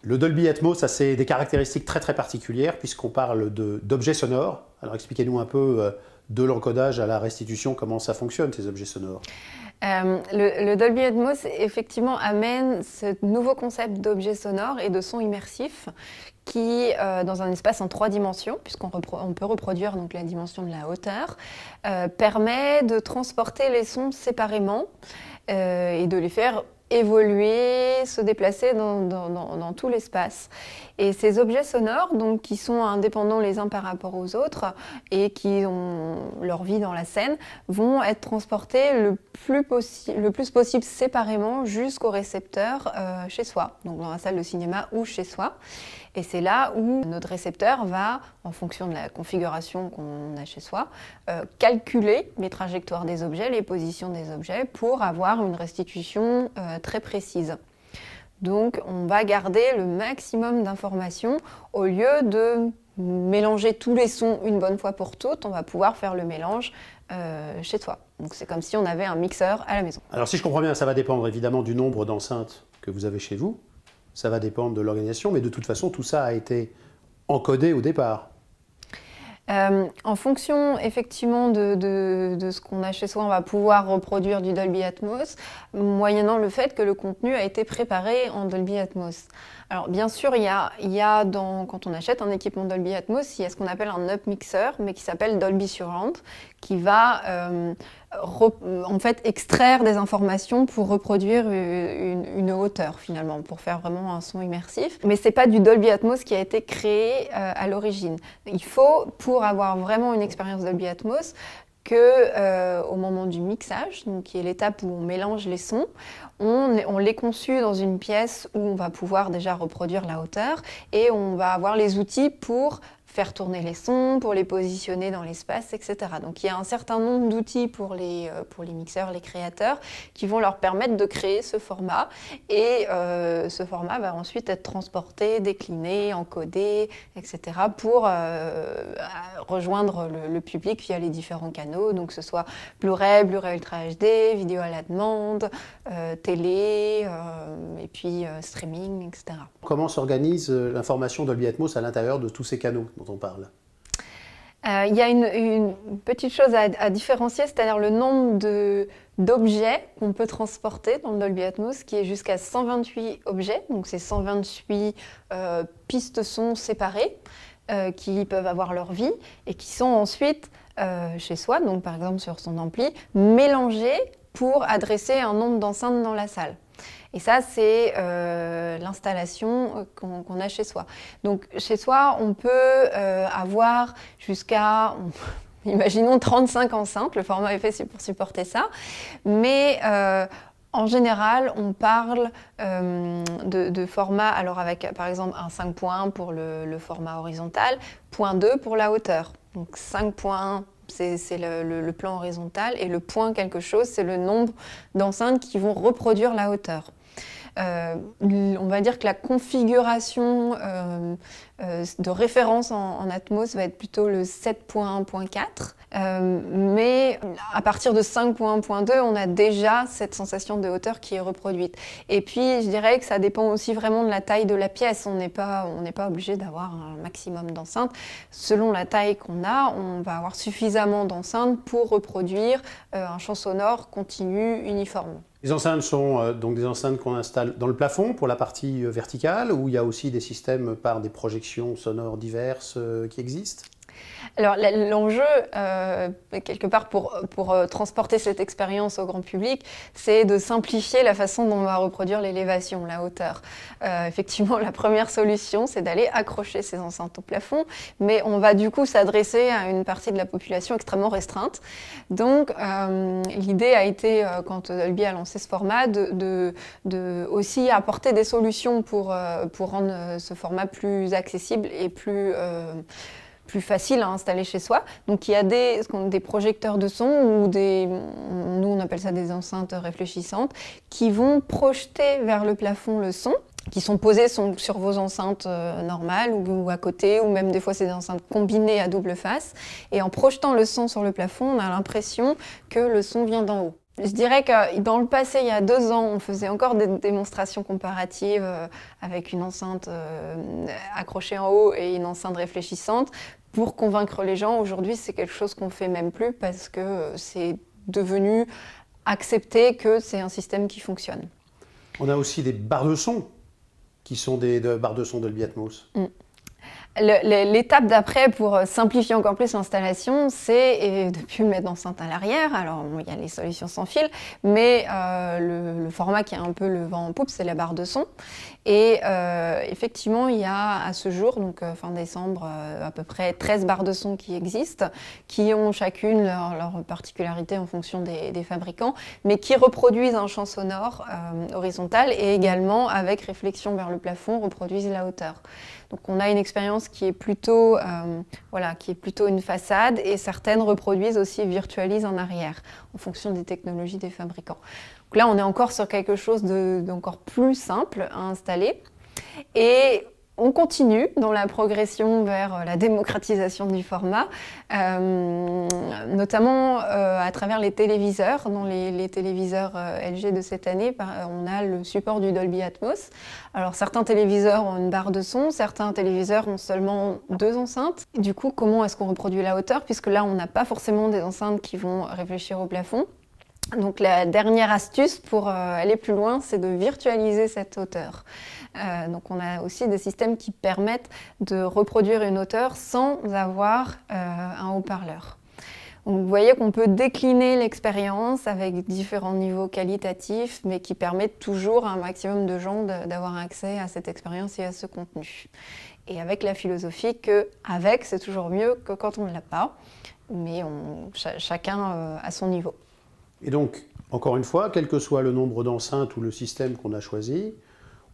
Le Dolby Atmos, ça c'est des caractéristiques très très particulières puisqu'on parle d'objets sonores. Alors expliquez-nous un peu de l'encodage à la restitution, comment ça fonctionne ces objets sonores. Le Dolby Atmos effectivement amène ce nouveau concept d'objets sonores et de sons immersifs qui, dans un espace en 3 dimensions, puisqu'on peut reproduire donc la dimension de la hauteur, permet de transporter les sons séparément et de les faire évoluer, se déplacer dans tout l'espace. Et ces objets sonores, donc, qui sont indépendants les uns par rapport aux autres et qui ont leur vie dans la scène, vont être transportés le plus possible séparément jusqu'au récepteur chez soi, donc dans la salle de cinéma ou chez soi. Et c'est là où notre récepteur va, en fonction de la configuration qu'on a chez soi, calculer les trajectoires des objets, les positions des objets, pour avoir une restitution très précise. Donc on va garder le maximum d'informations au lieu de mélanger tous les sons une bonne fois pour toutes, on va pouvoir faire le mélange chez soi. Donc c'est comme si on avait un mixeur à la maison. Alors si je comprends bien, ça va dépendre évidemment du nombre d'enceintes que vous avez chez vous. Ça va dépendre de l'organisation, mais de toute façon, tout ça a été encodé au départ. En fonction effectivement de ce qu'on a chez soi, on va pouvoir reproduire du Dolby Atmos, moyennant le fait que le contenu a été préparé en Dolby Atmos. Alors bien sûr, quand on achète un équipement Dolby Atmos, il y a ce qu'on appelle un up mixer, mais qui s'appelle Dolby Surround, qui va en fait extraire des informations pour reproduire une hauteur finalement, pour faire vraiment un son immersif. Mais c'est pas du Dolby Atmos qui a été créé à l'origine. Il faut, pour avoir vraiment une expérience Dolby Atmos, qu'au moment du mixage, donc qui est l'étape où on mélange les sons, on les conçut dans une pièce où on va pouvoir déjà reproduire la hauteur et on va avoir les outils pour faire tourner les sons, pour les positionner dans l'espace, etc. Donc il y a un certain nombre d'outils pour les mixeurs, les créateurs, qui vont leur permettre de créer ce format. Et ce format va ensuite être transporté, décliné, encodé, etc. pour rejoindre le public via les différents canaux, donc que ce soit Blu-ray, Blu-ray Ultra HD, vidéo à la demande, télé, et puis streaming, etc. Comment s'organise l'information Dolby Atmos à l'intérieur de tous ces canaux dont on parle? Il y a une petite chose à différencier, c'est-à-dire le nombre d'objets qu'on peut transporter dans le Dolby Atmos, qui est jusqu'à 128 objets, donc c'est 128 pistes son séparées qui peuvent avoir leur vie et qui sont ensuite chez soi, donc par exemple sur son ampli, mélangées pour adresser un nombre d'enceintes dans la salle. Et ça, c'est l'installation qu'on a chez soi. Donc chez soi, on peut avoir jusqu'à, imaginons 35 enceintes, le format est fait pour supporter ça, mais en général, on parle de format, alors avec par exemple un 5.1 pour le format horizontal, 0.2 pour la hauteur. Donc 5.1, c'est le plan horizontal, et le point quelque chose, c'est le nombre d'enceintes qui vont reproduire la hauteur. On va dire que la configuration de référence en Atmos va être plutôt le 7.1.4, mais à partir de 5.1.2, on a déjà cette sensation de hauteur qui est reproduite. Et puis, je dirais que ça dépend aussi vraiment de la taille de la pièce. On n'est pas obligé d'avoir un maximum d'enceintes. Selon la taille qu'on a, on va avoir suffisamment d'enceintes pour reproduire un champ sonore continu, uniforme. Les enceintes sont donc des enceintes qu'on installe dans le plafond pour la partie verticale, ou il y a aussi des systèmes par des projections sonores diverses qui existent? Alors l'enjeu, quelque part, pour transporter cette expérience au grand public, c'est de simplifier la façon dont on va reproduire l'élévation, la hauteur. Effectivement, la première solution, c'est d'aller accrocher ces enceintes au plafond, mais on va du coup s'adresser à une partie de la population extrêmement restreinte. Donc l'idée a été, quand Dolby a lancé ce format, de aussi apporter des solutions pour rendre ce format plus accessible et plus facile à installer chez soi. Donc il y a des projecteurs de son, ou nous on appelle ça des enceintes réfléchissantes, qui vont projeter vers le plafond le son, qui sont posées sur vos enceintes normales ou à côté, ou même des fois c'est des enceintes combinées à double face. Et en projetant le son sur le plafond, on a l'impression que le son vient d'en haut. Je dirais que dans le passé, il y a 2 ans, on faisait encore des démonstrations comparatives avec une enceinte accrochée en haut et une enceinte réfléchissante pour convaincre les gens. Aujourd'hui, c'est quelque chose qu'on fait même plus parce que c'est devenu accepté que c'est un système qui fonctionne. On a aussi des barres de son qui sont des barres de son Dolby Atmos. L'étape d'après pour simplifier encore plus l'installation, c'est de ne plus mettre d'enceinte à l'arrière. Alors, il y a les solutions sans fil, mais le format qui a un peu le vent en poupe, c'est la barre de son. Et effectivement, il y a à ce jour, donc fin décembre, à peu près 13 barres de son qui existent, qui ont chacune leur particularité en fonction des fabricants, mais qui reproduisent un champ sonore horizontal et également, avec réflexion vers le plafond, reproduisent la hauteur. Donc on a une expérience qui est plutôt une façade et certaines reproduisent aussi, virtualisent en arrière en fonction des technologies des fabricants. Donc là on est encore sur quelque chose d'encore plus simple à installer et on continue dans la progression vers la démocratisation du format, notamment à travers les téléviseurs. Dans les téléviseurs LG de cette année, on a le support du Dolby Atmos. Alors certains téléviseurs ont une barre de son, certains téléviseurs ont seulement 2 enceintes. Du coup, comment est-ce qu'on reproduit la hauteur? Puisque là, on n'a pas forcément des enceintes qui vont réfléchir au plafond. Donc la dernière astuce pour aller plus loin, c'est de virtualiser cette hauteur. Donc on a aussi des systèmes qui permettent de reproduire une hauteur sans avoir un haut-parleur. Donc vous voyez qu'on peut décliner l'expérience avec différents niveaux qualitatifs, mais qui permettent toujours à un maximum de gens d'avoir accès à cette expérience et à ce contenu. Et avec la philosophie qu'avec, c'est toujours mieux que quand on ne l'a pas, mais chacun à son niveau. Et donc, encore une fois, quel que soit le nombre d'enceintes ou le système qu'on a choisi,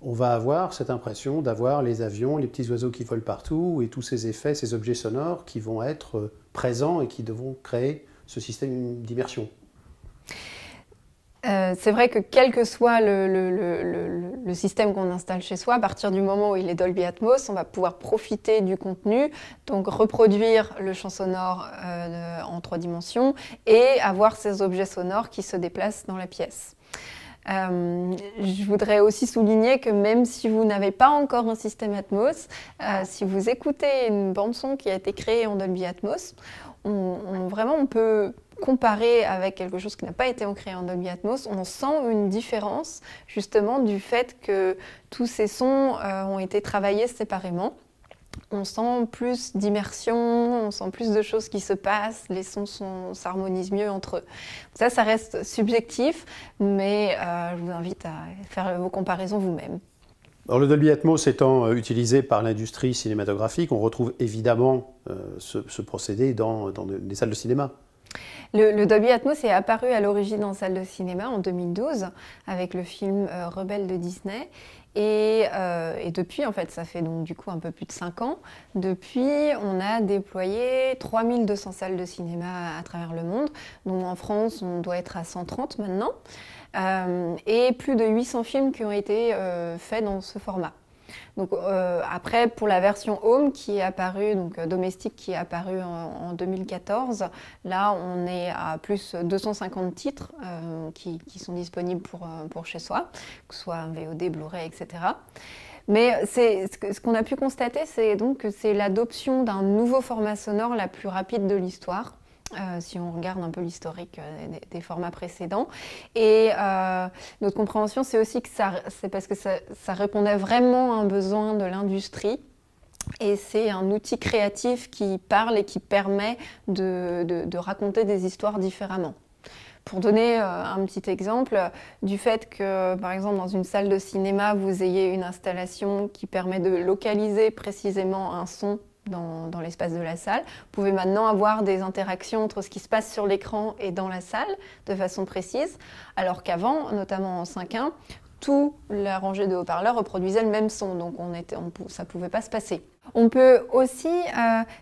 on va avoir cette impression d'avoir les avions, les petits oiseaux qui volent partout et tous ces effets, ces objets sonores qui vont être présents et qui devront créer ce système d'immersion. C'est vrai que quel que soit le système qu'on installe chez soi, à partir du moment où il est Dolby Atmos, on va pouvoir profiter du contenu, donc reproduire le champ sonore en 3 dimensions et avoir ces objets sonores qui se déplacent dans la pièce. Je voudrais aussi souligner que même si vous n'avez pas encore un système Atmos, si vous écoutez une bande-son qui a été créée en Dolby Atmos, on peut comparer avec quelque chose qui n'a pas été créé en Dolby Atmos, on sent une différence justement du fait que tous ces sons ont été travaillés séparément. On sent plus d'immersion, on sent plus de choses qui se passent, les sons s'harmonisent mieux entre eux. Ça reste subjectif, mais je vous invite à faire vos comparaisons vous-même. Alors, le Dolby Atmos étant utilisé par l'industrie cinématographique, on retrouve évidemment ce procédé dans des salles de cinéma. Le Dolby Atmos est apparu à l'origine en salle de cinéma en 2012 avec le film Rebelle de Disney. Et depuis, en fait, ça fait donc du coup un peu plus de 5 ans. Depuis, on a déployé 3200 salles de cinéma à travers le monde. Donc en France, on doit être à 130 maintenant. Et plus de 800 films qui ont été faits dans ce format. Donc après, pour la version Home qui est apparue, donc domestique qui est apparue en 2014, là on est à plus 250 titres qui sont disponibles pour chez soi, que ce soit un VOD, Blu-ray, etc. Mais ce qu'on a pu constater, c'est donc que c'est l'adoption d'un nouveau format sonore la plus rapide de l'histoire. Si on regarde un peu l'historique des formats précédents. Et notre compréhension, c'est aussi que c'est parce que ça répondait vraiment à un besoin de l'industrie. Et c'est un outil créatif qui parle et qui permet de raconter des histoires différemment. Pour donner un petit exemple, du fait que, par exemple, dans une salle de cinéma, vous ayez une installation qui permet de localiser précisément un son dans l'espace de la salle. Vous pouvez maintenant avoir des interactions entre ce qui se passe sur l'écran et dans la salle de façon précise, alors qu'avant, notamment en 5.1, tout la rangée de haut-parleurs reproduisait le même son, donc ça ne pouvait pas se passer. On peut aussi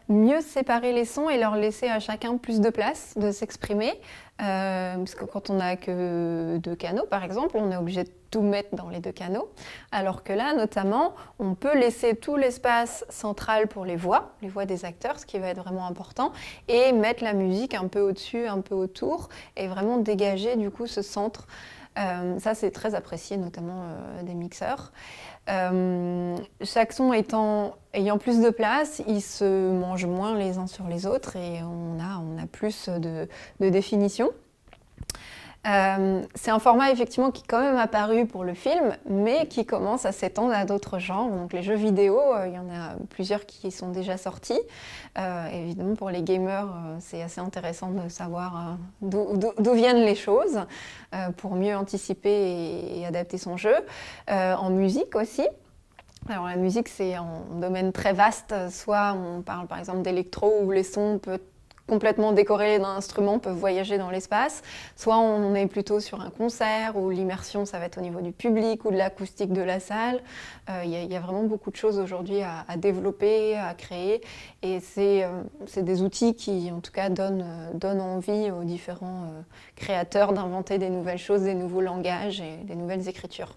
mieux séparer les sons et leur laisser à chacun plus de place de s'exprimer, parce que quand on n'a que 2 canaux, par exemple, on est obligé de tout mettre dans les 2 canaux, alors que là, notamment, on peut laisser tout l'espace central pour les voix des acteurs, ce qui va être vraiment important, et mettre la musique un peu au-dessus, un peu autour, et vraiment dégager du coup ce centre. Ça, c'est très apprécié, notamment des mixeurs. Chaque son ayant plus de place, ils se mangent moins les uns sur les autres et on a plus de définition. C'est un format effectivement qui est quand même apparu pour le film, mais qui commence à s'étendre à d'autres genres. Donc les jeux vidéo, il y en a plusieurs qui sont déjà sortis. Évidemment, pour les gamers, c'est assez intéressant de savoir d'où viennent les choses pour mieux anticiper et adapter son jeu. En musique aussi. Alors la musique, c'est un domaine très vaste. Soit on parle par exemple d'électro, où les sons peuvent complètement décorrélés d'un instrument, peuvent voyager dans l'espace. Soit on est plutôt sur un concert, où l'immersion, ça va être au niveau du public ou de l'acoustique de la salle. Il y a vraiment beaucoup de choses aujourd'hui à développer, à créer. Et c'est des outils qui, en tout cas, donnent envie aux différents créateurs d'inventer des nouvelles choses, des nouveaux langages et des nouvelles écritures.